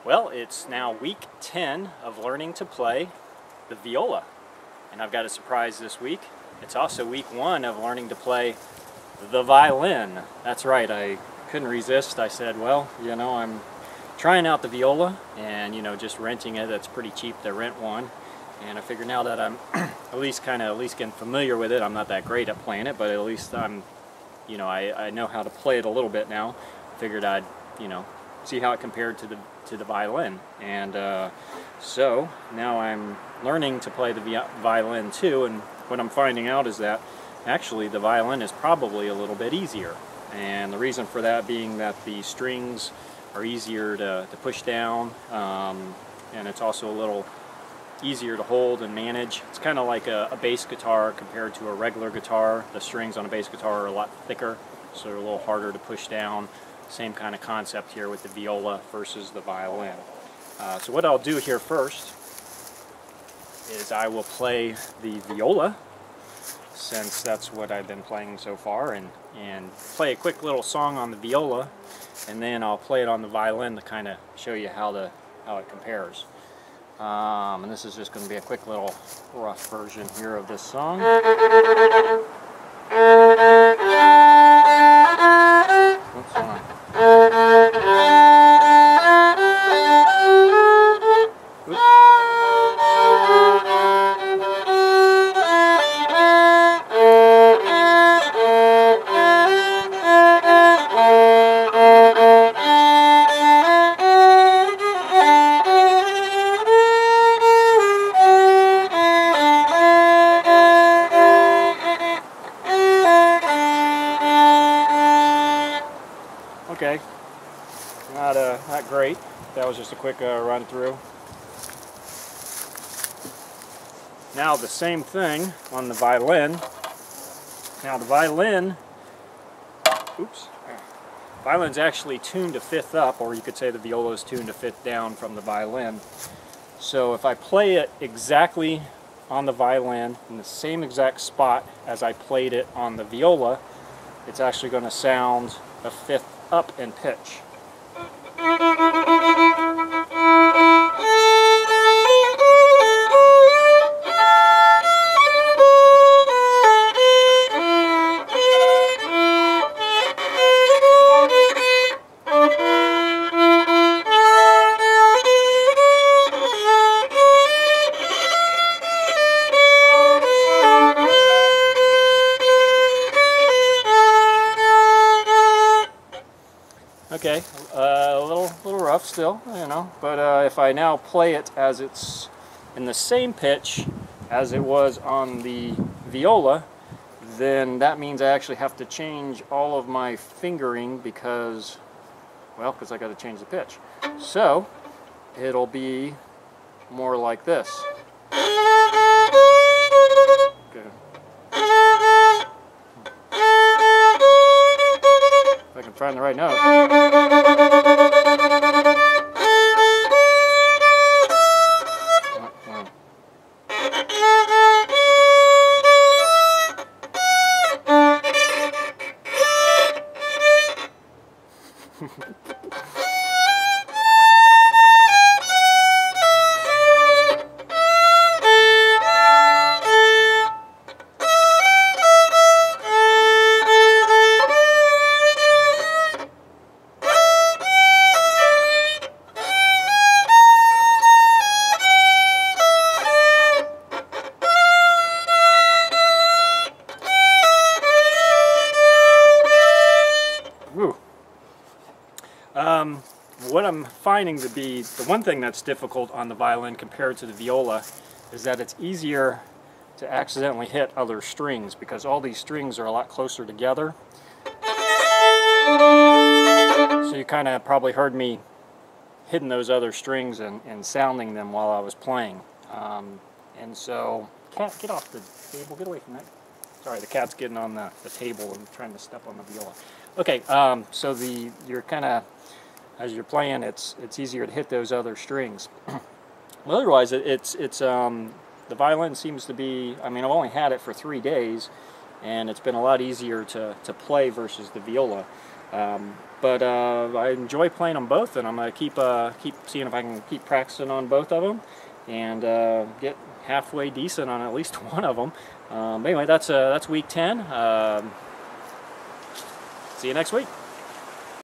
Well, it's now week 10 of learning to play the viola, and I've got a surprise this week. It's also week 1 of learning to play the violin. That's right, I couldn't resist. I said, well, I'm trying out the viola and, just renting it. It's pretty cheap to rent one. And I figured now that I'm at least getting familiar with it. I'm not that great at playing it, but at least I'm, I know how to play it a little bit now. Figured I'd, see how it compared to the violin. And so now I'm learning to play the violin too, and what I'm finding out is that actually the violin is probably a little bit easier. And the reason for that being that the strings are easier to push down, and it's also a little easier to hold and manage. It's kind of like a bass guitar compared to a regular guitar. The strings on a bass guitar are a lot thicker, so they're a little harder to push down. Same kind of concept here with the viola versus the violin. So what I'll do here first is I will play the viola, since that's what I've been playing so far, and play a quick little song on the viola, and then I'll play it on the violin to kind of show you how it compares. And this is just going to be a quick little rough version here of this song. Oops, hold on. Okay, not great. That was just a quick run through. Now the same thing on the violin. Now the violin's actually tuned to 5th up, or you could say the viola is tuned to 5th down from the violin. So if I play it exactly on the violin in the same exact spot as I played it on the viola, it's actually going to sound a 5th up in pitch. Okay, a little rough still, but if I now play it as it's in the same pitch as it was on the viola, then that means I actually have to change all of my fingering because I got to change the pitch. So it'll be more like this. Okay. If I can find the right note. What I'm finding to be the one thing that's difficult on the violin compared to the viola is that it's easier to accidentally hit other strings because all these strings are a lot closer together. So you kind of probably heard me hitting those other strings and sounding them while I was playing. And so, cat, get off the table, get away from that. Sorry, the cat's getting on the table and trying to step on the viola. Okay, so you're kind of, as you're playing, it's easier to hit those other strings. Well, otherwise, the violin seems to be, I've only had it for 3 days, and it's been a lot easier to play versus the viola. But I enjoy playing them both, and I'm gonna keep seeing if I can keep practicing on both of them and get halfway decent on at least one of them. Anyway, that's week 10. See you next week.